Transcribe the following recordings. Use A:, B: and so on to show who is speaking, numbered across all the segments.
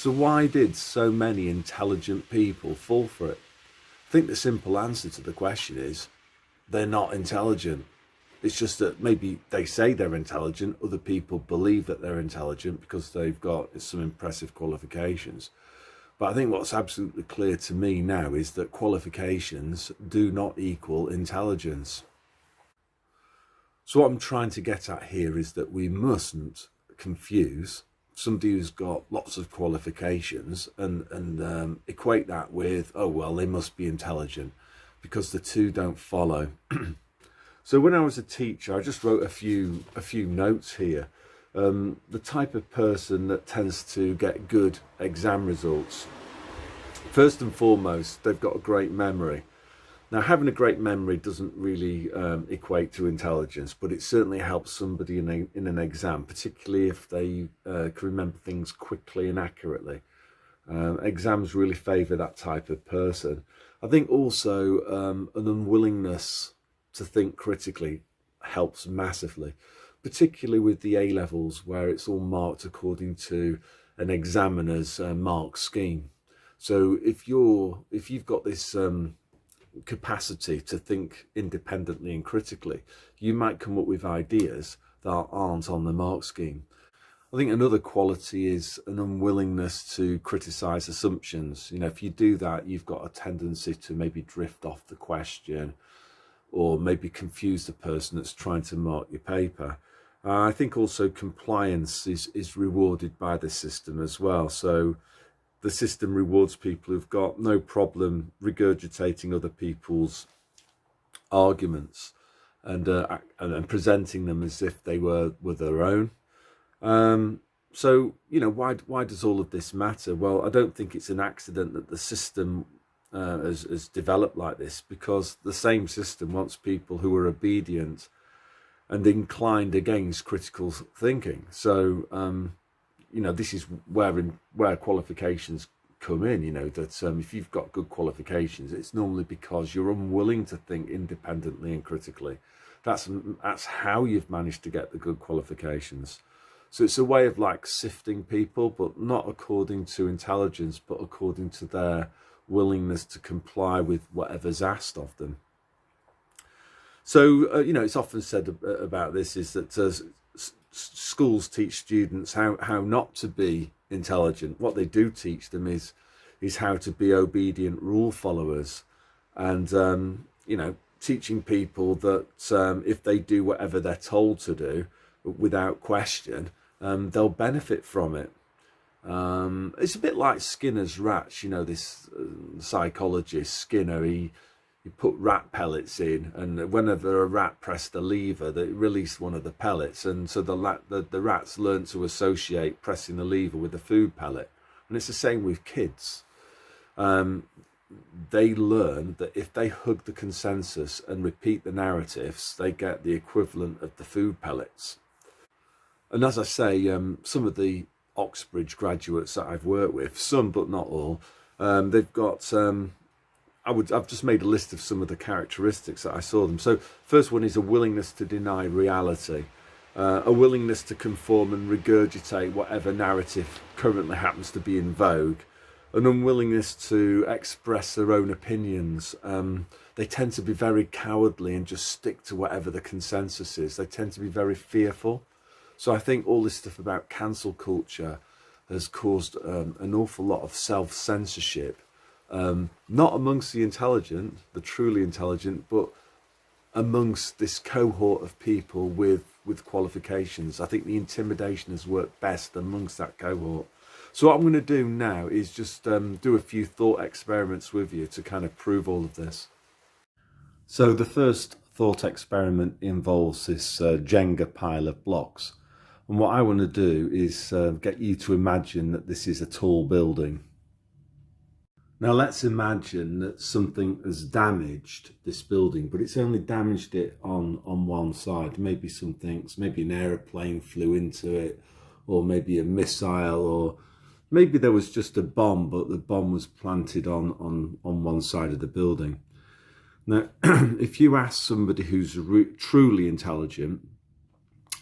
A: So why did so many intelligent people fall for it? I think the simple answer to the question is they're not intelligent. It's just that maybe they say they're intelligent, other people believe that they're intelligent because they've got some impressive qualifications. But I think what's absolutely clear to me now is that qualifications do not equal intelligence. So what I'm trying to get at here is that we mustn't confuse somebody who's got lots of qualifications and equate that with, oh, well, they must be intelligent, because the two don't follow. So when I was a teacher, I just wrote a few notes here. The type of person that tends to get good exam results. First and foremost, they've got a great memory. Now, having a great memory doesn't really equate to intelligence, but it certainly helps somebody in an exam, particularly if they can remember things quickly and accurately. Exams really favour that type of person. I think also an unwillingness to think critically helps massively, particularly with the A-levels, where it's all marked according to an examiner's mark scheme. So if you've got this capacity to think independently and critically, you might come up with ideas that aren't on the mark scheme. I think another quality is an unwillingness to criticize assumptions. If you do that, you've got a tendency to maybe drift off the question or maybe confuse the person that's trying to mark your paper. I think also compliance is rewarded by the system as well. So the system rewards people who've got no problem regurgitating other people's arguments and presenting them as if they were their own. So, why does all of this matter? Well, I don't think it's an accident that the system has developed like this, because the same system wants people who are obedient and inclined against critical thinking. So, this is where qualifications come in, that if you've got good qualifications, it's normally because you're unwilling to think independently and critically. That's how you've managed to get the good qualifications. So it's a way of sifting people, but not according to intelligence, but according to their willingness to comply with whatever's asked of them. So, it's often said about this is that schools teach students how not to be intelligent. What they do teach them is how to be obedient rule followers, and teaching people that if they do whatever they're told to do without question, they'll benefit from it. It's a bit like Skinner's rats. This psychologist Skinner, he put rat pellets in, and whenever a rat pressed the lever, they released one of the pellets, and so the rats learned to associate pressing the lever with the food pellet. And it's the same with kids. They learn that if they hug the consensus and repeat the narratives, they get the equivalent of the food pellets. And as I say, some of the Oxbridge graduates that I've worked with, some but not all, they've got I've just made a list of some of the characteristics that I saw them. So first one is a willingness to deny reality, a willingness to conform and regurgitate whatever narrative currently happens to be in vogue, an unwillingness to express their own opinions. They tend to be very cowardly and just stick to whatever the consensus is. They tend to be very fearful. So I think all this stuff about cancel culture has caused an awful lot of self-censorship. Not amongst the intelligent, the truly intelligent, but amongst this cohort of people with qualifications. I think the intimidation has worked best amongst that cohort. So what I'm going to do now is just do a few thought experiments with you to kind of prove all of this. So the first thought experiment involves this Jenga pile of blocks. And what I want to do is get you to imagine that this is a tall building. Now let's imagine that something has damaged this building, but it's only damaged it on one side. Maybe an aeroplane flew into it, or maybe a missile, or maybe there was just a bomb, but the bomb was planted on one side of the building. Now, if you ask somebody who's truly intelligent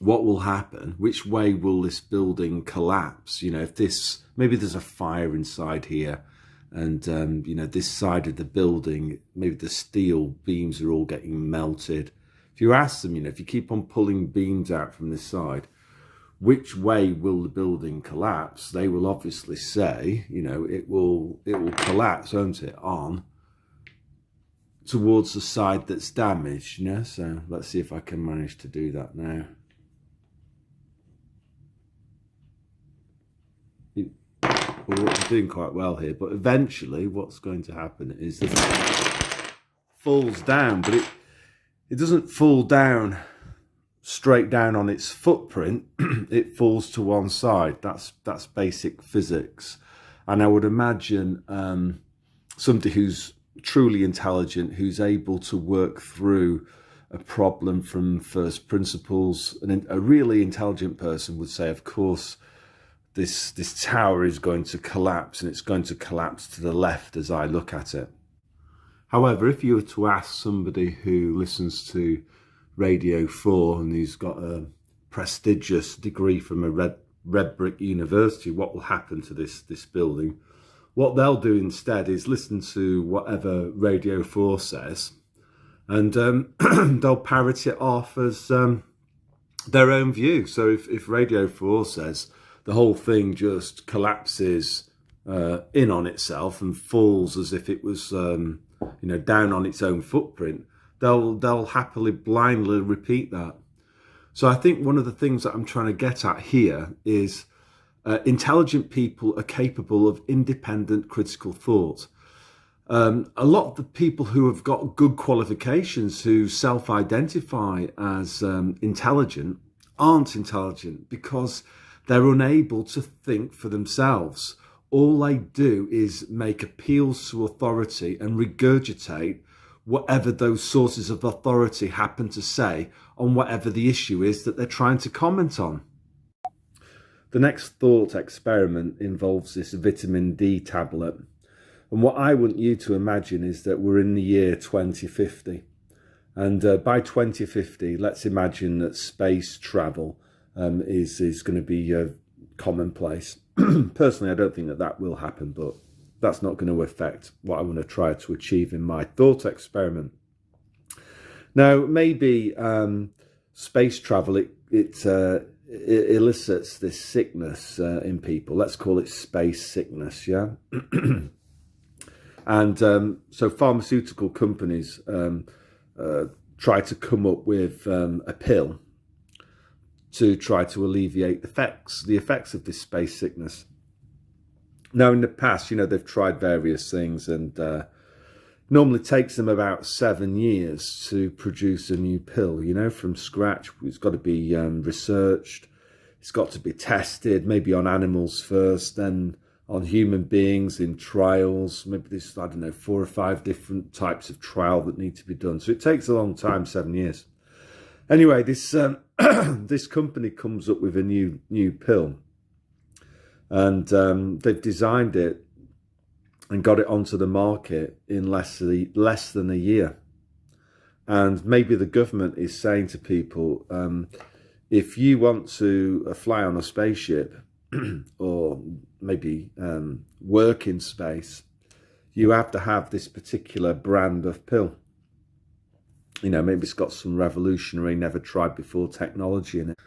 A: what will happen? Which way will this building collapse? You know, if this, maybe there's a fire inside here, and you know, this side of the building, maybe the steel beams are all getting melted. If you ask them, you know, if you keep on pulling beams out from this side, which way will the building collapse? They will obviously say, you know, it will collapse, won't it, on towards the side that's damaged, you know? So let's see if I can manage to do that now. Well, I'm doing quite well here, but eventually what's going to happen is that it falls down, but it doesn't fall down straight down on its footprint. It falls to one side. That's basic physics. And I would imagine somebody who's truly intelligent, who's able to work through a problem from first principles, and a really intelligent person would say, of course, this tower is going to collapse, and it's going to collapse to the left as I look at it. However, if you were to ask somebody who listens to Radio 4 and who's got a prestigious degree from a red brick university, what will happen to this building? What they'll do instead is listen to whatever Radio 4 says, and they'll parrot it off as their own view. So if Radio 4 says the whole thing just collapses in on itself and falls as if it was you know, down on its own footprint, they'll happily blindly repeat that. So I think one of the things that I'm trying to get at here is intelligent people are capable of independent critical thought. A lot of the people who have got good qualifications, who self-identify as intelligent, aren't intelligent because they're unable to think for themselves. All they do is make appeals to authority and regurgitate whatever those sources of authority happen to say on whatever the issue is that they're trying to comment on. The next thought experiment involves this vitamin D tablet. And what I want you to imagine is that we're in the year 2050. And by 2050, let's imagine that space travel is going to be commonplace. Personally, I don't think that will happen, but that's not going to affect what I want to try to achieve in my thought experiment. Now, maybe space travel, it elicits this sickness in people. Let's call it space sickness, yeah? And so pharmaceutical companies try to come up with a pill to try to alleviate the effects of this space sickness. Now, in the past, you know, they've tried various things, and normally takes them about 7 years to produce a new pill, you know, from scratch. It's got to be researched. It's got to be tested, maybe on animals first, then on human beings in trials. Maybe there's, I don't know, 4 or 5 different types of trial that need to be done. So it takes a long time, 7 years. Anyway, this this company comes up with a new pill, and they've designed it and got it onto the market in less than a year. And maybe the government is saying to people, if you want to fly on a spaceship or maybe work in space, you have to have this particular brand of pill. You know, maybe it's got some revolutionary, never tried before technology in it.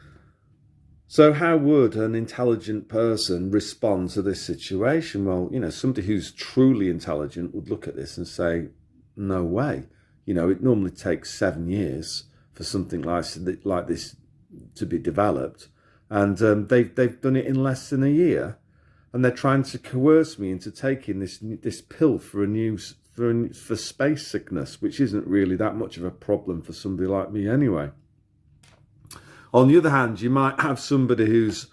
A: So how would an intelligent person respond to this situation? Well, you know, somebody who's truly intelligent would look at this and say, no way. You know, it normally takes 7 years for something like this to be developed. And they've done it in less than a year. And they're trying to coerce me into taking this pill for space sickness, which isn't really that much of a problem for somebody like me anyway. On the other hand, you might have somebody who's,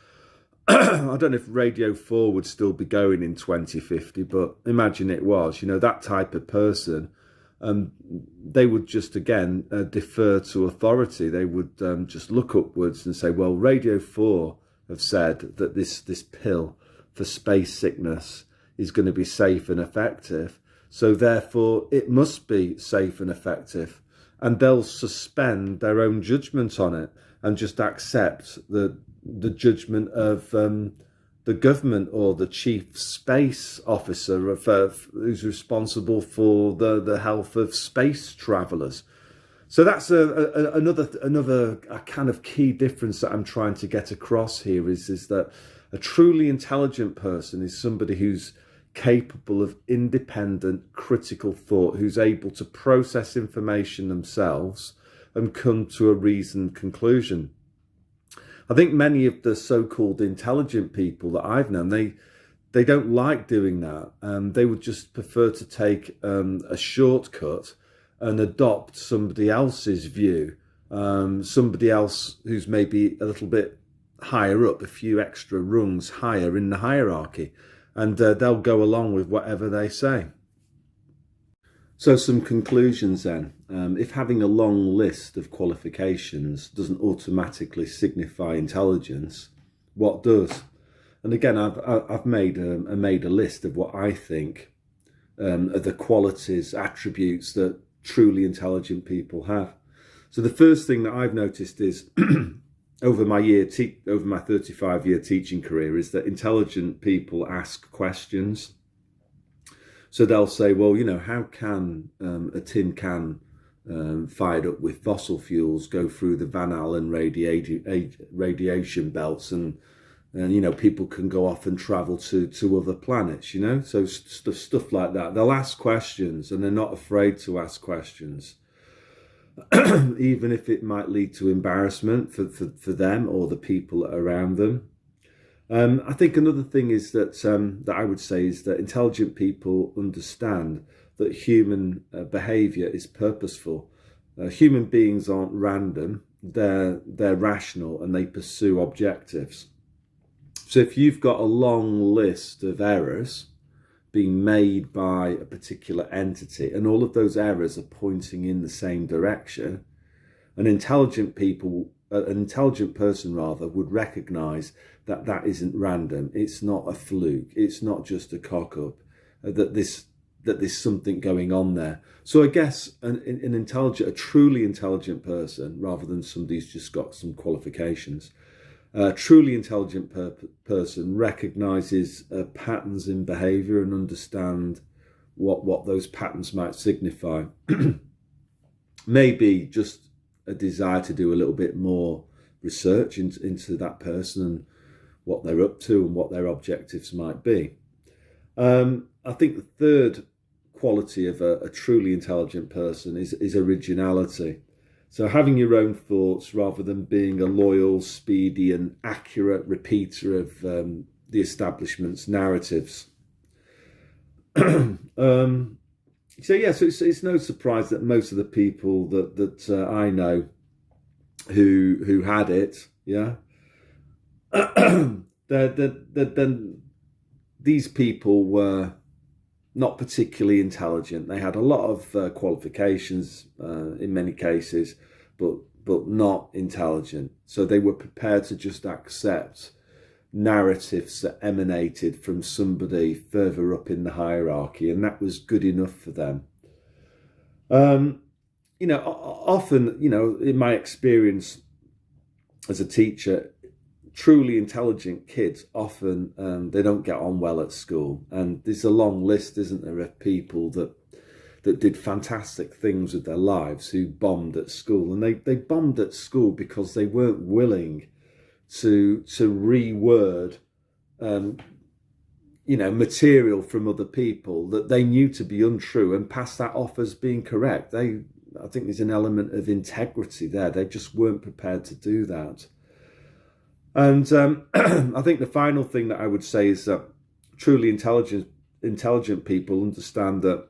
A: I don't know if Radio 4 would still be going in 2050, but imagine it was, you know, that type of person, they would just, again, defer to authority. They would just look upwards and say, well, Radio 4 have said that this pill for space sickness is going to be safe and effective. So therefore, it must be safe and effective. And they'll suspend their own judgment on it. and just accept the judgment of the government or the chief space officer who's responsible for the health of space travelers. So that's another kind of key difference that I'm trying to get across here is that a truly intelligent person is somebody who's capable of independent, critical thought, who's able to process information themselves and come to a reasoned conclusion. I think many of the so-called intelligent people that I've known, they don't like doing that. They would just prefer to take a shortcut and adopt somebody else's view, somebody else who's maybe a little bit higher up, a few extra rungs higher in the hierarchy, and they'll go along with whatever they say. So some conclusions then. If having a long list of qualifications doesn't automatically signify intelligence, what does? And again, I've made a list of what I think are the qualities, attributes that truly intelligent people have. So the first thing that I've noticed is over my 35-year teaching career is that intelligent people ask questions. So they'll say, well, how can a tin can fired up with fossil fuels go through the Van Allen radiation belts and people can go off and travel to other planets, so stuff like that. They'll ask questions and they're not afraid to ask questions, even if it might lead to embarrassment for them or the people around them. I think another thing is that I would say is that intelligent people understand that human behaviour is purposeful. Human beings aren't random; they're rational and they pursue objectives. So if you've got a long list of errors being made by a particular entity, and all of those errors are pointing in the same direction, an intelligent person would recognise that isn't random. It's not a fluke. It's not just a cock up. That there's something going on there. So I guess a truly intelligent person, rather than somebody who's just got some qualifications, a truly intelligent person recognises patterns in behaviour and understand what those patterns might signify. Maybe just a desire to do a little bit more research into that person and what they're up to and what their objectives might be. I think the third quality of a truly intelligent person is originality. So having your own thoughts rather than being a loyal, speedy and accurate repeater of the establishment's narratives. So it's no surprise that most of the people that I know who had it, these people were not particularly intelligent. They had a lot of qualifications in many cases, but not intelligent. So they were prepared to just accept narratives that emanated from somebody further up in the hierarchy, and that was good enough for them. Often, in my experience as a teacher, truly intelligent kids often they don't get on well at school, and there's a long list, isn't there, of people that did fantastic things with their lives who bombed at school, and they bombed at school because they weren't willing to reword material from other people that they knew to be untrue and pass that off as being correct. I think there's an element of integrity there. They just weren't prepared to do that. And I think the final thing that I would say is that truly intelligent people understand that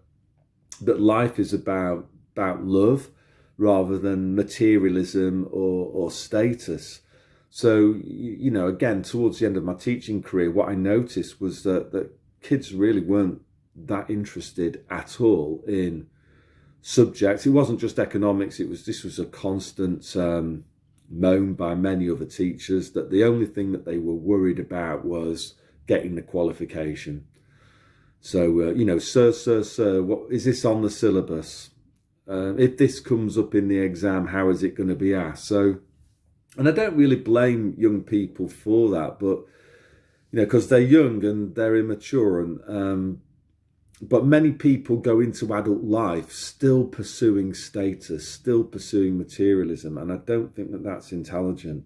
A: life is about love rather than materialism or status. So, again, towards the end of my teaching career, what I noticed was that kids really weren't that interested at all in subjects. It wasn't just economics. This was a constant moan by many other teachers that the only thing that they were worried about was getting the qualification. So, sir, what is this on the syllabus? If this comes up in the exam, how is it going to be asked? So And I don't really blame young people for that, but because they're young and they're immature, and but many people go into adult life still pursuing status, still pursuing materialism, and I don't think that that's intelligent.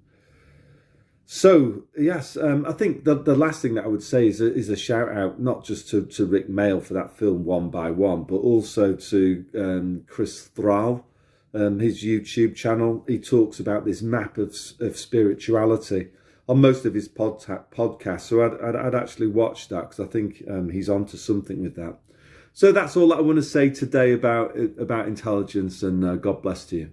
A: So yes, I think the last thing that I would say is a shout out not just to Rick Mail for that film One by One, but also to Chris Thrall, his YouTube channel. He talks about this map of spirituality on most of his podcasts. So I'd actually watch that, because I think he's onto something with that. So that's all that I want to say today about intelligence, and God bless to you.